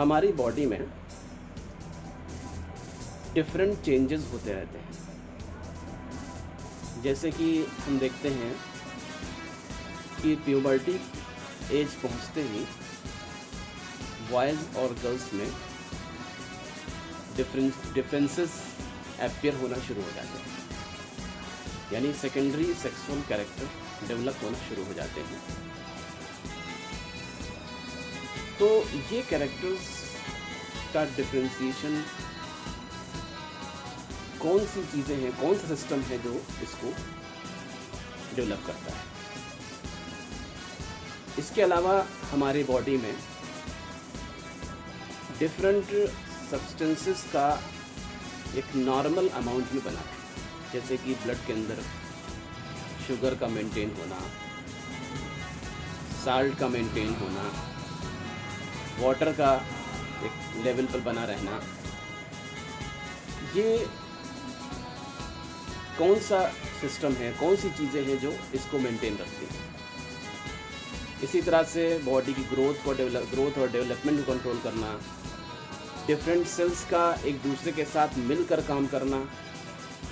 हमारी बॉडी में different changes होते रहते हैं। जैसे कि हम देखते हैं कि प्यूबर्टी एज पहुंचते ही बॉयज़ और गर्ल्स में डिफरेंसेस अपीयर होना शुरू हो जाते हैं, यानी सेकेंडरी सेक्सुअल कैरेक्टर डेवलप होना शुरू हो जाते हैं। तो ये कैरेक्टर्स का डिफरेंशिएशन कौन सी चीज़ें हैं, कौन सा सिस्टम है जो इसको डेवलप करता है। इसके अलावा हमारी बॉडी में डिफरेंट सब्सटेंसेस का एक नॉर्मल अमाउंट भी बना है, जैसे कि ब्लड के अंदर शुगर का मेंटेन होना, साल्ट का मेंटेन होना, वाटर का एक लेवल पर बना रहना। ये कौन सा सिस्टम है, कौन सी चीज़ें हैं जो इसको मेंटेन रखती हैं। इसी तरह से बॉडी की ग्रोथ और डेवलपमेंट को कंट्रोल करना, डिफरेंट सेल्स का एक दूसरे के साथ मिलकर काम करना,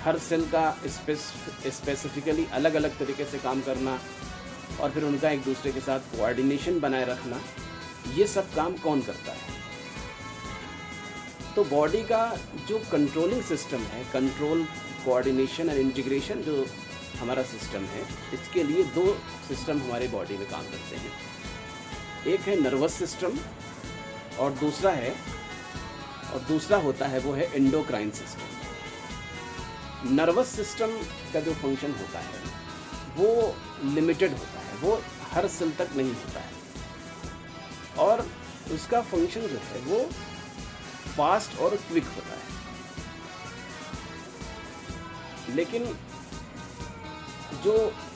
हर सेल का स्पेसिफिकली अलग अलग तरीके से काम करना और फिर उनका एक दूसरे के साथ कोऑर्डिनेशन बनाए रखना, ये सब काम कौन करता है। तो बॉडी का जो कंट्रोलिंग सिस्टम है, कंट्रोल, कोऑर्डिनेशन और इंटीग्रेशन जो हमारा सिस्टम है, इसके लिए दो सिस्टम हमारे बॉडी में काम करते हैं। एक है नर्वस सिस्टम और दूसरा होता है वो है एंडोक्राइन सिस्टम। नर्वस सिस्टम का जो फंक्शन होता है वो लिमिटेड होता है, वो हर सेल तक नहीं होता है और उसका फंक्शन जो है वो फास्ट और क्विक होता है। लेकिन जो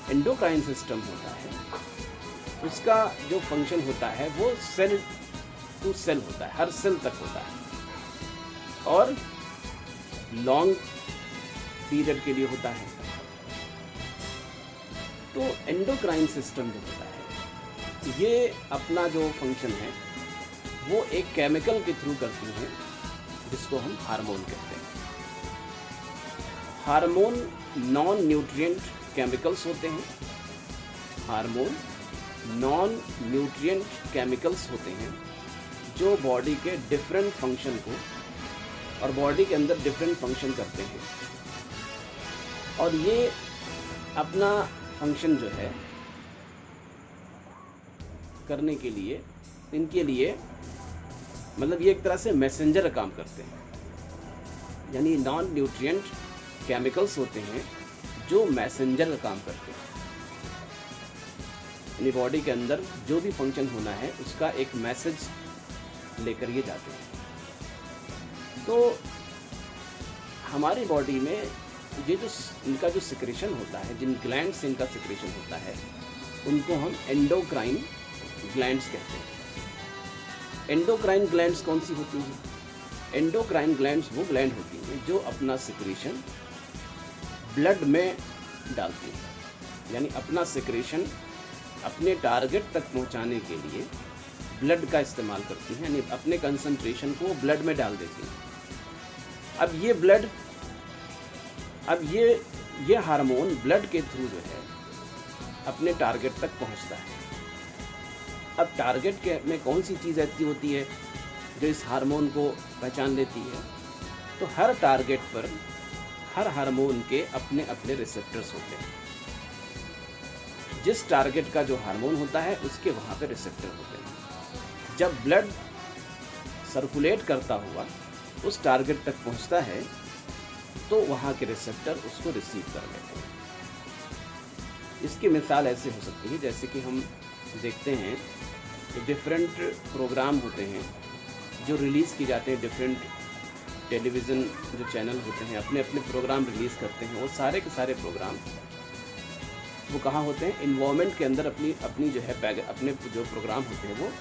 एंडोक्राइन सिस्टम होता है उसका जो फंक्शन होता है वो सेल टू सेल होता है, हर सेल तक होता है और लॉन्ग पीरियड के लिए होता है। तो एंडोक्राइन सिस्टम जो होता है ये अपना जो फंक्शन है वो एक केमिकल के थ्रू करती है जिसको हम हार्मोन कहते हैं। हार्मोन नॉन न्यूट्रिएंट केमिकल्स होते हैं। हार्मोन नॉन न्यूट्रिएंट केमिकल्स होते हैं जो बॉडी के डिफरेंट फंक्शन को और बॉडी के अंदर डिफरेंट फंक्शन करते हैं और ये अपना फंक्शन जो है करने के लिए, इनके लिए मतलब ये एक तरह से मैसेंजर काम करते हैं, यानी नॉन न्यूट्रिएंट केमिकल्स होते हैं जो मैसेंजर का काम करते हैं। यानी बॉडी के अंदर जो भी फंक्शन होना है उसका एक मैसेज लेकर ये जाते हैं। तो हमारी बॉडी में ये जो इनका जो सिक्रेशन होता है, जिन ग्लैंड से इनका सिक्रेशन होता है उनको हम एंडोक्राइन ग्लैंड्स कहते हैं। एंडोक्राइन ग्लैंड्स कौन सी होती हैं? एंडोक्राइन ग्लैंड्स वो ग्लैंड होती हैं जो अपना सिक्रेशन ब्लड में डालती हैं, यानी अपना सिक्रेशन अपने टारगेट तक पहुंचाने के लिए ब्लड का इस्तेमाल करती हैं, यानी अपने कंसंट्रेशन को ब्लड में डाल देती हैं। अब ये हार्मोन ब्लड के थ्रू जो है अपने टारगेट तक पहुंचता है। अब टारगेट में कौन सी चीज़ ऐसी होती है जो इस हार्मोन को पहचान लेती है? तो हर टारगेट पर हर हार्मोन के अपने अपने रिसेप्टर्स होते हैं। जिस टारगेट का जो हार्मोन होता है उसके वहाँ पे रिसेप्टर होते हैं। जब ब्लड सर्कुलेट करता हुआ उस टारगेट तक पहुँचता है तो वहाँ के रिसेप्टर उसको रिसीव कर लेते हैं। इसकी मिसाल ऐसे हो सकती है जैसे कि हम देखते हैं कि डिफरेंट प्रोग्राम होते हैं जो रिलीज़ की जाते हैं, डिफरेंट टेलीविज़न जो चैनल होते हैं अपने अपने प्रोग्राम रिलीज़ करते हैं। वो सारे के सारे प्रोग्राम वो कहाँ होते हैं? इन्वायरमेंट के अंदर अपनी जो है अपने जो प्रोग्राम होते हैं वो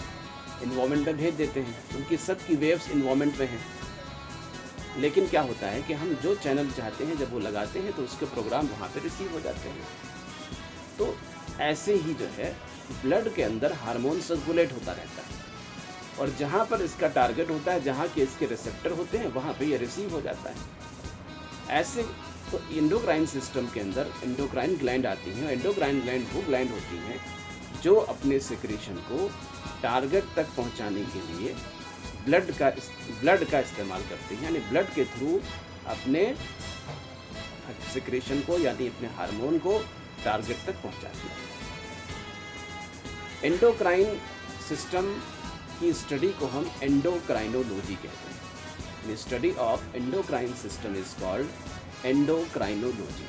इन्वायरमेंट में भेज देते हैं। उनकी सब की वेव्स इन्वायरमेंट में हैं। लेकिन क्या होता है कि हम जो चैनल चाहते हैं जब वो लगाते हैं तो उसके प्रोग्राम वहाँ पे रिसीव हो जाते हैं। तो ऐसे ही जो है ब्लड के अंदर हार्मोन सर्कुलेट होता रहता है। और जहाँ पर इसका टारगेट होता है, जहाँ के इसके रिसेप्टर होते हैं, वहाँ पे ये रिसीव हो जाता है। ऐसे तो एंडोक्राइन सिस्टम के अंदर एंडोक्राइन ग्लैंड आती हैं। एंडोक्राइन ग्लैंड वो ग्लैंड होती हैं जो अपने सिक्रेशन को टारगेट तक पहुंचाने के लिए ब्लड का इस्तेमाल करती हैं, यानी ब्लड के थ्रू अपने सिक्रेशन को यानी अपने हार्मोन को टारगेट तक पहुंचाती हैं। एंडोक्राइन सिस्टम की स्टडी को हम एंडोक्राइनोलॉजी कहते हैं। Study of endocrine system is called endocrinology.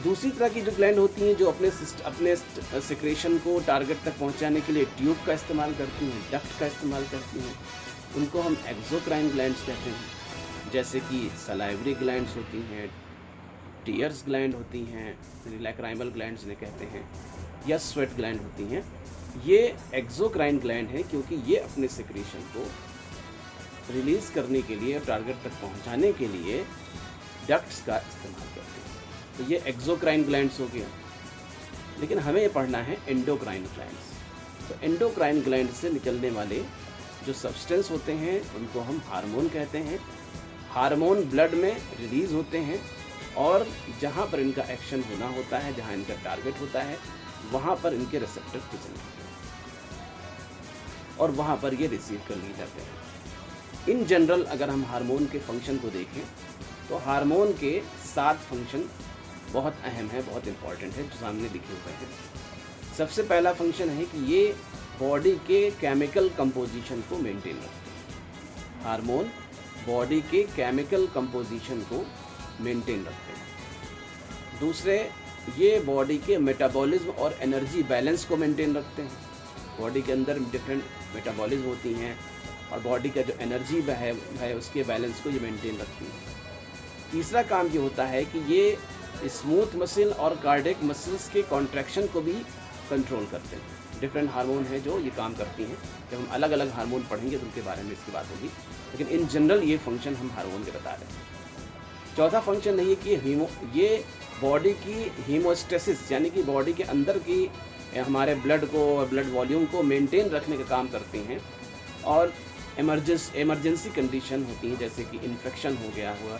दूसरी तरह की जो ग्लैंड होती हैं जो अपने सिक्रेशन को टारगेट तक पहुंचाने के लिए ट्यूब का इस्तेमाल करती हैं, डक्ट का इस्तेमाल करती हैं, उनको हम एक्सोक्राइन ग्लैंड्स कहते हैं। जैसे कि सलाइवरी ग्लैंड्स होती हैं, टीयर्स ग्लैंड होती हैं, लैक्राइमल ग्लैंड्स इन्हें कहते हैं, या स्वेट ग्लैंड होती हैं। ये एक्सोक्राइन ग्लैंड है क्योंकि ये अपने सिक्रेशन को रिलीज़ करने के लिए, टारगेट तक पहुंचाने के लिए डक्ट्स का इस्तेमाल करते हैं। तो ये एक्सोक्राइन ग्लैंड्स हो गया। लेकिन हमें ये पढ़ना है एंडोक्राइन ग्लैंड्स। तो एंडोक्राइन ग्लैंड से निकलने वाले जो सब्सटेंस होते हैं उनको हम हार्मोन कहते हैं। हार्मोन ब्लड में रिलीज़ होते हैं और जहाँ पर इनका एक्शन होना होता है, जहाँ इनका टारगेट होता है, वहाँ पर इनके रिसेप्टर प्रेजेंट होते हैं और वहाँ पर ये रिसीव कर लिए जाते हैं। इन जनरल अगर हम हार्मोन के फंक्शन को देखें तो हार्मोन के 7 फंक्शन बहुत अहम है, बहुत इम्पॉर्टेंट है, जो सामने लिखे हुए हैं। सबसे पहला फंक्शन है कि ये बॉडी के केमिकल कंपोजिशन को मेंटेन रखते हैं। हार्मोन बॉडी के केमिकल कंपोजिशन को मेंटेन रखते हैं। दूसरे, ये बॉडी के मेटाबॉलिज्म और एनर्जी बैलेंस को मेंटेन रखते हैं। बॉडी के अंदर डिफरेंट मेटाबॉलिज्म होती हैं और बॉडी का जो एनर्जी है उसके बैलेंस को ये मेंटेन रखती हैं। तीसरा काम ये होता है कि ये स्मूथ मसल और कार्डियक मसल्स के कॉन्ट्रैक्शन को भी कंट्रोल करते हैं। डिफरेंट हार्मोन है जो ये काम करती हैं। जब हम अलग अलग हार्मोन पढ़ेंगे तो उनके बारे में इसकी बात होगी, लेकिन इन जनरल ये फंक्शन हम हार्मोन के बता रहे हैं। चौथा फंक्शन है कि ये बॉडी की हीमोस्टेसिस यानी कि बॉडी के अंदर की हमारे ब्लड वॉल्यूम को मेंटेन रखने का काम करते हैं। और इमरजेंसी कंडीशन होती हैं, जैसे कि इन्फेक्शन हो गया हुआ,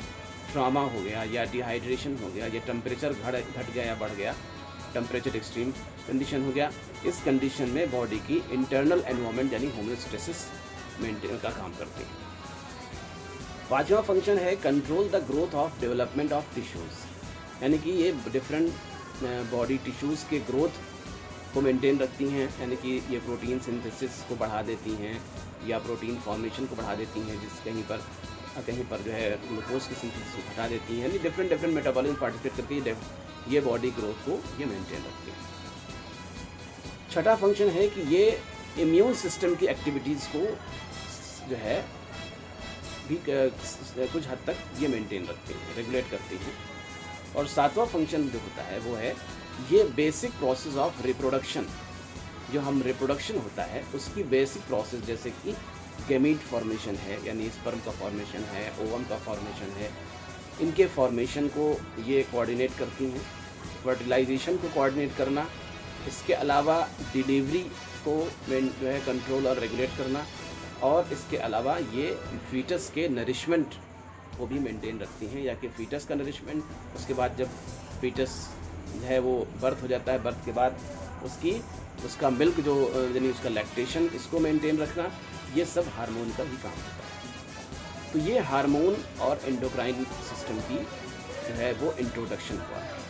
ट्रॉमा हो गया, या डिहाइड्रेशन हो गया, या टेम्परेचर घट गया या बढ़ गया, टेम्परेचर एक्सट्रीम कंडीशन हो गया। इस कंडीशन में बॉडी की इंटरनल एनवायरनमेंट यानी होम्योस्टेसिस मेंटेन का काम करते हैं। पांचवा फंक्शन है control the growth of development of tissues, यानी कि ये डिफरेंट बॉडी टिश्यूज़ के ग्रोथ को मेंटेन रखती हैं, यानी कि ये प्रोटीन सिंथेसिस को बढ़ा देती हैं या प्रोटीन फॉर्मेशन को बढ़ा देती हैं, जिस कहीं पर जो है ग्लूकोज की सिंथेसिस को घटा देती हैं, यानी डिफरेंट मेटाबॉलिज्म पार्टिसिपेट करती है, ये बॉडी ग्रोथ को ये मेंटेन रखती है। छठा फंक्शन है कि ये इम्यून सिस्टम की एक्टिविटीज़ को जो है भी कुछ हद तक ये मेंटेन रखती हैं, रेगुलेट करती हैं। और सातवां फंक्शन जो होता है वो है ये बेसिक प्रोसेस ऑफ रिप्रोडक्शन, जो हम रिप्रोडक्शन होता है उसकी बेसिक प्रोसेस, जैसे कि गैमीट फॉर्मेशन है यानी स्पर्म का फॉर्मेशन है, ओवम का फॉर्मेशन है, इनके फॉर्मेशन को ये कोऑर्डिनेट करती हैं। फर्टिलाइजेशन को कोऑर्डिनेट करना, इसके अलावा डिलीवरी को जो है कंट्रोल और रेगुलेट करना, और इसके अलावा ये फीटस के नरिशमेंट को भी मेंटेन रखती हैं, या कि फीटस का नरिशमेंट, उसके बाद जब फीटस जो है वो बर्थ हो जाता है, बर्थ के बाद उसका मिल्क जो यानी उसका लैक्टेशन, इसको मेंटेन रखना, ये सब हार्मोन का ही काम होता है। तो ये हार्मोन और एंडोक्राइन सिस्टम की जो है वो इंट्रोडक्शन हुआ है।